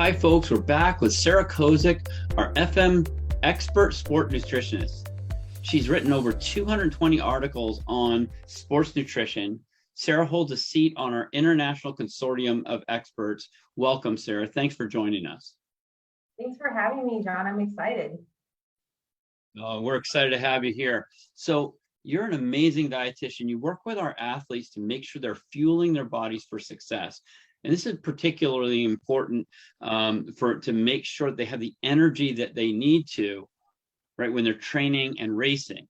Hi, folks. We're back with Sarah Koszyk, our FM expert sport nutritionist. She's written over 220 articles on sports nutrition. Sarah holds a seat on our international consortium of experts. Welcome, Sarah. Thanks for joining us. Thanks for having me, John. I'm excited. We're excited to have you here. So you're an amazing dietitian. You work with our athletes to make sure they're fueling their bodies for success. And this is particularly important to make sure they have the energy that they need to, right, when they're training and racing.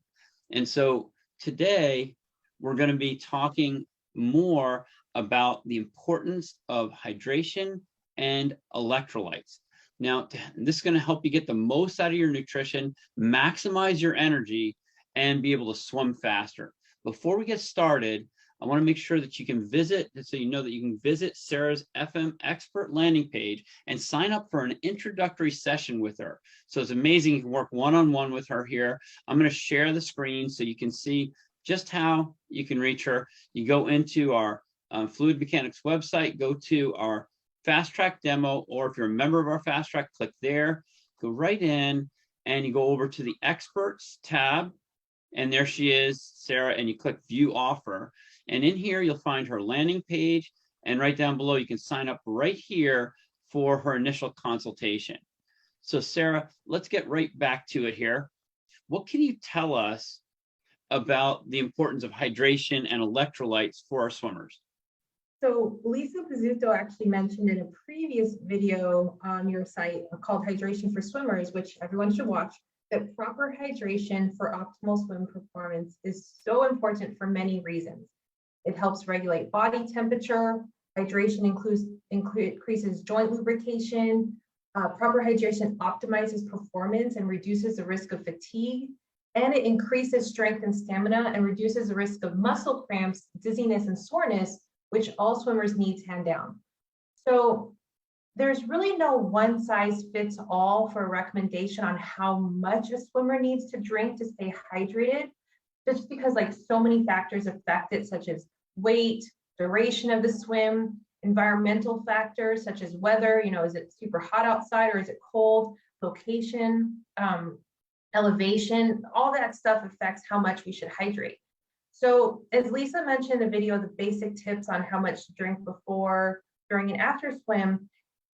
And so today we're going to be talking more about the importance of hydration and electrolytes. Now, this is going to help you get the most out of your nutrition, maximize your energy, and be able to swim faster. Before we get started, I want to make sure that you can visit, so you know that you can visit Sarah's FM expert landing page and sign up for an introductory session with her. So it's amazing. You can work one-on-one with her here. I'm going to share the screen so you can see just how you can reach her. You go into our fluid mechanics website, go to our fast track demo, or if you're a member of our fast track, click there, go right in, and you go over to the experts tab. And there she is, Sarah, and you click view offer. And in here, you'll find her landing page. And right down below, you can sign up right here for her initial consultation. So Sarah, let's get right back to it here. What can you tell us about the importance of hydration and electrolytes for our swimmers? So Lisa Pizzuto actually mentioned in a previous video on your site called Hydration for Swimmers, which everyone should watch, that proper hydration for optimal swim performance is so important for many reasons. It helps regulate body temperature. Hydration increases joint lubrication. Proper hydration optimizes performance and reduces the risk of fatigue. And it increases strength and stamina and reduces the risk of muscle cramps, dizziness, and soreness, which all swimmers need hand down. So there's really no one size fits all for a recommendation on how much a swimmer needs to drink to stay hydrated, just because like so many factors affect it, such as weight, duration of the swim, environmental factors such as weather, is it super hot outside or is it cold, location, elevation, all that stuff affects how much we should hydrate. So as Lisa mentioned in the video, the basic tips on how much to drink before, during, and after swim,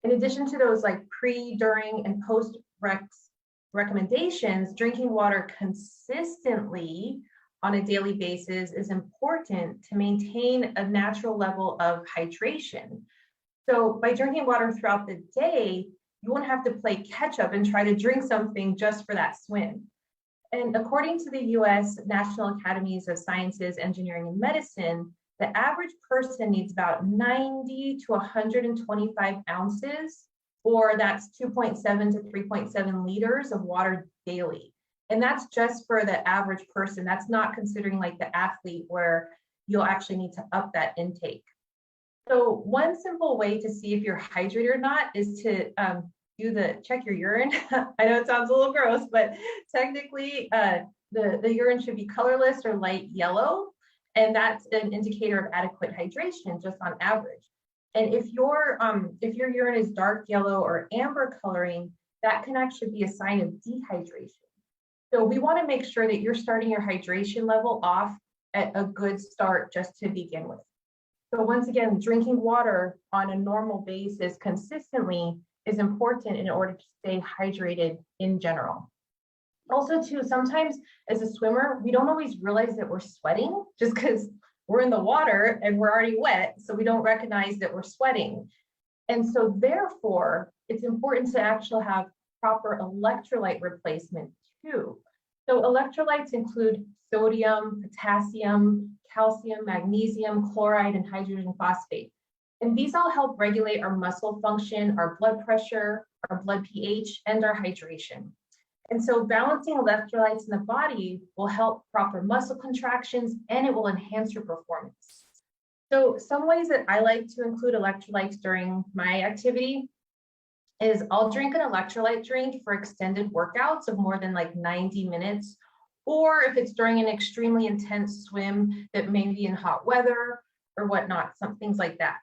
in addition to those like pre, during, and post recommendations, drinking water consistently on a daily basis is important to maintain a natural level of hydration. So by drinking water throughout the day, you won't have to play catch up and try to drink something just for that swim. And according to the US National Academies of Sciences, Engineering, and Medicine, the average person needs about 90 to 125 ounces, or that's 2.7 to 3.7 liters of water daily. And that's just for the average person. That's not considering like the athlete where you'll actually need to up that intake. So one simple way to see if you're hydrated or not is to check your urine. I know it sounds a little gross, but technically the urine should be colorless or light yellow. And that's an indicator of adequate hydration just on average. And if your urine is dark yellow or amber coloring, that can actually be a sign of dehydration. So we want to make sure that you're starting your hydration level off at a good start just to begin with. So once again, drinking water on a normal basis consistently is important in order to stay hydrated in general. Also too, sometimes as a swimmer, we don't always realize that we're sweating just because we're in the water and we're already wet, so we don't recognize that we're sweating. And so therefore, it's important to actually have proper electrolyte replacement too. So electrolytes include sodium, potassium, calcium, magnesium, chloride, and hydrogen phosphate. And these all help regulate our muscle function, our blood pressure, our blood pH, and our hydration. And so balancing electrolytes in the body will help proper muscle contractions and it will enhance your performance. So some ways that I like to include electrolytes during my activity is I'll drink an electrolyte drink for extended workouts of more than like 90 minutes, or if it's during an extremely intense swim that may be in hot weather or whatnot, some things like that.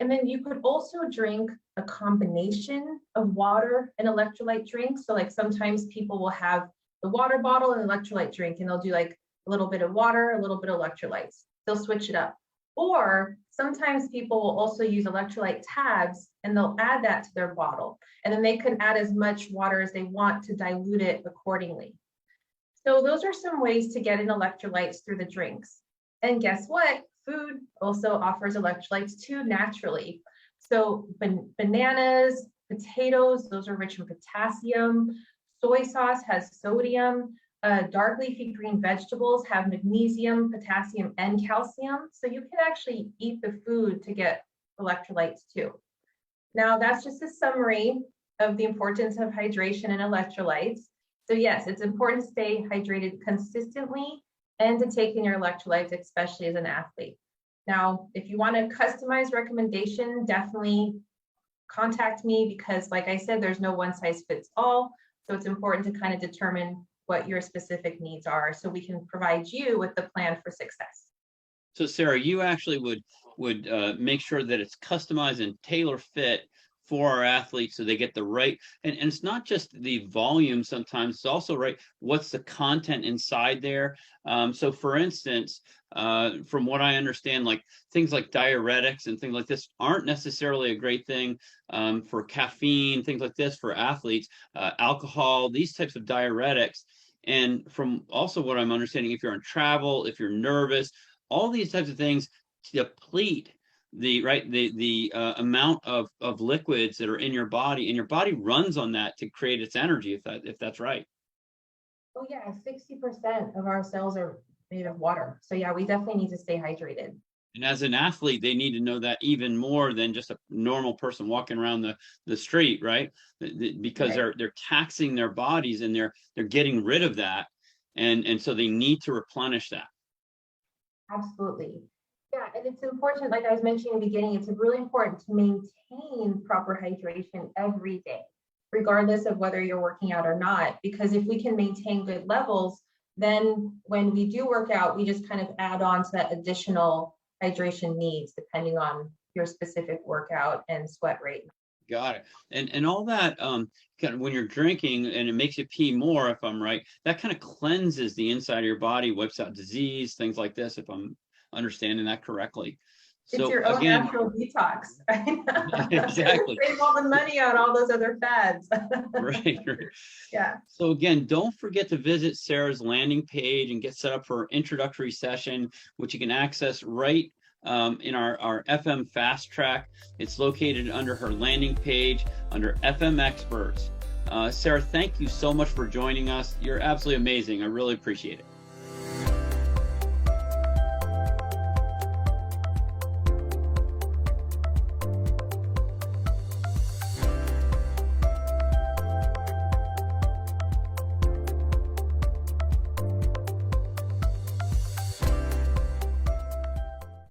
And then you could also drink a combination of water and electrolyte drinks. So like sometimes people will have the water bottle and electrolyte drink, and they'll do like a little bit of water, a little bit of electrolytes. They'll switch it up. Or sometimes people will also use electrolyte tabs and they'll add that to their bottle. And then they can add as much water as they want to dilute it accordingly. So those are some ways to get in electrolytes through the drinks. And guess what? Food also offers electrolytes too naturally. So bananas, potatoes, those are rich in potassium. Soy sauce has sodium. Dark leafy green vegetables have magnesium, potassium, and calcium. So you can actually eat the food to get electrolytes too. Now, that's just a summary of the importance of hydration and electrolytes. So yes, it's important to stay hydrated consistently and to take in your electrolytes, especially as an athlete. Now, if you want a customized recommendation, definitely contact me because, like I said, there's no one size fits all. So it's important to kind of determine what your specific needs are so we can provide you with the plan for success. So Sarah, you actually would make sure that it's customized and tailor fit for our athletes so they get the right, and it's not just the volume sometimes, it's also right, what's the content inside there. So for instance, from what I understand, like things like diuretics and things like this aren't necessarily a great thing for caffeine, things like this for athletes, alcohol, these types of diuretics. And from also what I'm understanding, if you're on travel, if you're nervous, all these types of things deplete the amount of liquids that are in your body, and your body runs on that to create its energy, if that's right. Oh yeah, 60% of our cells are made of water. So yeah, we definitely need to stay hydrated. And as an athlete, they need to know that even more than just a normal person walking around the street, right? Because they're taxing their bodies and they're getting rid of that, and so they need to replenish that. Absolutely. Yeah, and it's important, like I was mentioning in the beginning, it's really important to maintain proper hydration every day, regardless of whether you're working out or not, because if we can maintain good levels, then when we do work out, we just kind of add on to that additional hydration needs depending on your specific workout and sweat rate. Got it. And all that kind of when you're drinking and it makes you pee more, if I'm right, that kind of cleanses the inside of your body, wipes out disease, things like this, if I'm understanding that correctly. It's So your own again, natural detox. exactly. Save all the money on all those other fads. Right. Yeah. So again, don't forget to visit Sarah's landing page and get set up for her introductory session, which you can access right in our FM Fast Track. It's located under her landing page under FM Experts. Sarah, thank you so much for joining us. You're absolutely amazing. I really appreciate it.